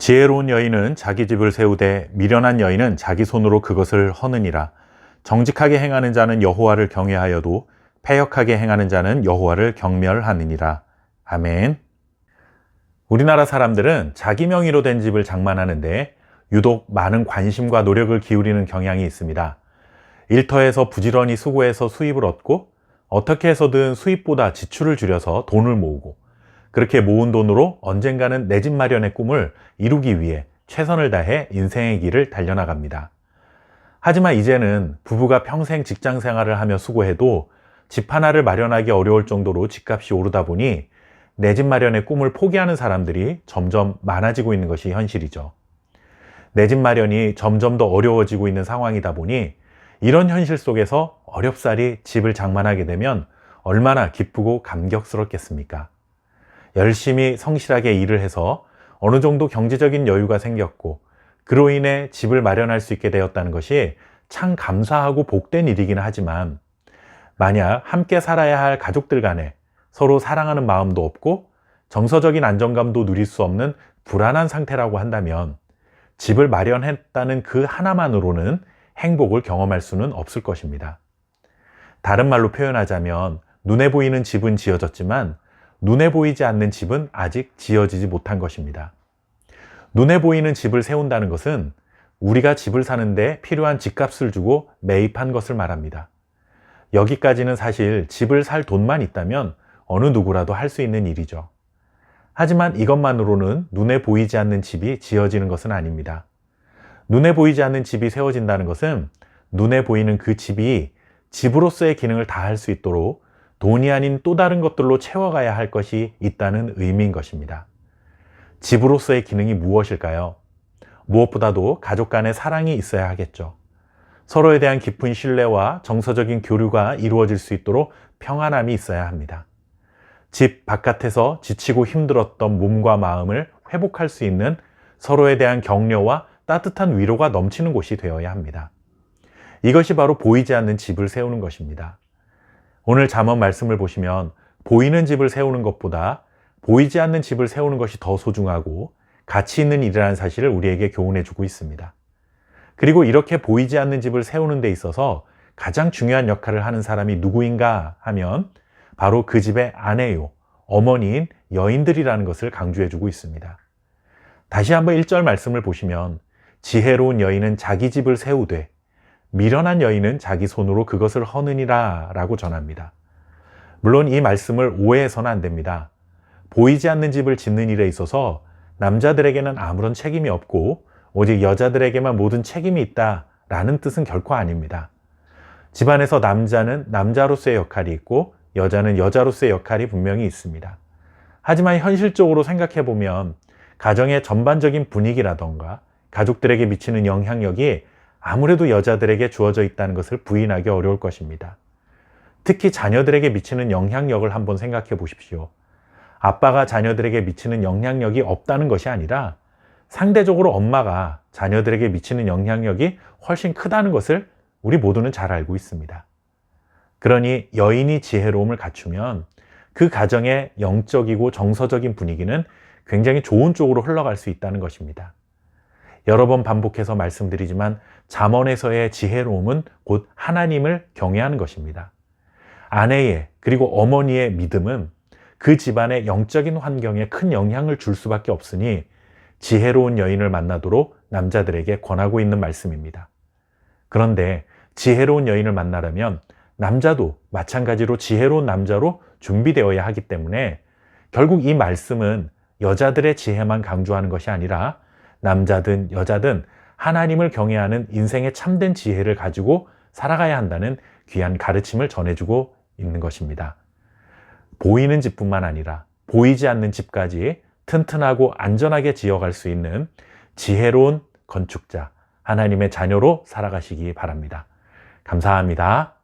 지혜로운 여인은 자기 집을 세우되 미련한 여인은 자기 손으로 그것을 허느니라. 정직하게 행하는 자는 여호와를 경외하여도 패역하게 행하는 자는 여호와를 경멸하느니라. 아멘. 우리나라 사람들은 자기 명의로 된 집을 장만하는데 유독 많은 관심과 노력을 기울이는 경향이 있습니다. 일터에서 부지런히 수고해서 수입을 얻고 어떻게 해서든 수입보다 지출을 줄여서 돈을 모으고 그렇게 모은 돈으로 언젠가는 내 집 마련의 꿈을 이루기 위해 최선을 다해 인생의 길을 달려나갑니다. 하지만 이제는 부부가 평생 직장 생활을 하며 수고해도 집 하나를 마련하기 어려울 정도로 집값이 오르다 보니 내 집 마련의 꿈을 포기하는 사람들이 점점 많아지고 있는 것이 현실이죠. 내 집 마련이 점점 더 어려워지고 있는 상황이다 보니 이런 현실 속에서 어렵사리 집을 장만하게 되면 얼마나 기쁘고 감격스럽겠습니까? 열심히 성실하게 일을 해서 어느 정도 경제적인 여유가 생겼고 그로 인해 집을 마련할 수 있게 되었다는 것이 참 감사하고 복된 일이긴 하지만 만약 함께 살아야 할 가족들 간에 서로 사랑하는 마음도 없고 정서적인 안정감도 누릴 수 없는 불안한 상태라고 한다면 집을 마련했다는 그 하나만으로는 행복을 경험할 수는 없을 것입니다. 다른 말로 표현하자면 눈에 보이는 집은 지어졌지만 눈에 보이지 않는 집은 아직 지어지지 못한 것입니다. 눈에 보이는 집을 세운다는 것은 우리가 집을 사는데 필요한 집값을 주고 매입한 것을 말합니다. 여기까지는 사실 집을 살 돈만 있다면 어느 누구라도 할 수 있는 일이죠. 하지만 이것만으로는 눈에 보이지 않는 집이 지어지는 것은 아닙니다. 눈에 보이지 않는 집이 세워진다는 것은 눈에 보이는 그 집이 집으로서의 기능을 다할 수 있도록 돈이 아닌 또 다른 것들로 채워가야 할 것이 있다는 의미인 것입니다. 집으로서의 기능이 무엇일까요? 무엇보다도 가족 간의 사랑이 있어야 하겠죠. 서로에 대한 깊은 신뢰와 정서적인 교류가 이루어질 수 있도록 평안함이 있어야 합니다. 집 바깥에서 지치고 힘들었던 몸과 마음을 회복할 수 있는 서로에 대한 격려와 따뜻한 위로가 넘치는 곳이 되어야 합니다. 이것이 바로 보이지 않는 집을 세우는 것입니다. 오늘 잠언 말씀을 보시면 보이는 집을 세우는 것보다 보이지 않는 집을 세우는 것이 더 소중하고 가치 있는 일이라는 사실을 우리에게 교훈해 주고 있습니다. 그리고 이렇게 보이지 않는 집을 세우는 데 있어서 가장 중요한 역할을 하는 사람이 누구인가 하면 바로 그 집의 아내요, 어머니인 여인들이라는 것을 강조해 주고 있습니다. 다시 한번 1절 말씀을 보시면 지혜로운 여인은 자기 집을 세우되 미련한 여인은 자기 손으로 그것을 허느니라 라고 전합니다. 물론 이 말씀을 오해해서는 안 됩니다. 보이지 않는 집을 짓는 일에 있어서 남자들에게는 아무런 책임이 없고 오직 여자들에게만 모든 책임이 있다라는 뜻은 결코 아닙니다. 집안에서 남자는 남자로서의 역할이 있고 여자는 여자로서의 역할이 분명히 있습니다. 하지만 현실적으로 생각해 보면 가정의 전반적인 분위기라던가 가족들에게 미치는 영향력이 아무래도 여자들에게 주어져 있다는 것을 부인하기 어려울 것입니다. 특히 자녀들에게 미치는 영향력을 한번 생각해 보십시오. 아빠가 자녀들에게 미치는 영향력이 없다는 것이 아니라 상대적으로 엄마가 자녀들에게 미치는 영향력이 훨씬 크다는 것을 우리 모두는 잘 알고 있습니다. 그러니 여인이 지혜로움을 갖추면 그 가정의 영적이고 정서적인 분위기는 굉장히 좋은 쪽으로 흘러갈 수 있다는 것입니다. 여러 번 반복해서 말씀드리지만 잠언에서의 지혜로움은 곧 하나님을 경외하는 것입니다. 아내의 그리고 어머니의 믿음은 그 집안의 영적인 환경에 큰 영향을 줄 수밖에 없으니 지혜로운 여인을 만나도록 남자들에게 권하고 있는 말씀입니다. 그런데 지혜로운 여인을 만나려면 남자도 마찬가지로 지혜로운 남자로 준비되어야 하기 때문에 결국 이 말씀은 여자들의 지혜만 강조하는 것이 아니라 남자든 여자든 하나님을 경외하는 인생의 참된 지혜를 가지고 살아가야 한다는 귀한 가르침을 전해주고 있는 것입니다. 보이는 집뿐만 아니라 보이지 않는 집까지 튼튼하고 안전하게 지어갈 수 있는 지혜로운 건축자, 하나님의 자녀로 살아가시기 바랍니다. 감사합니다.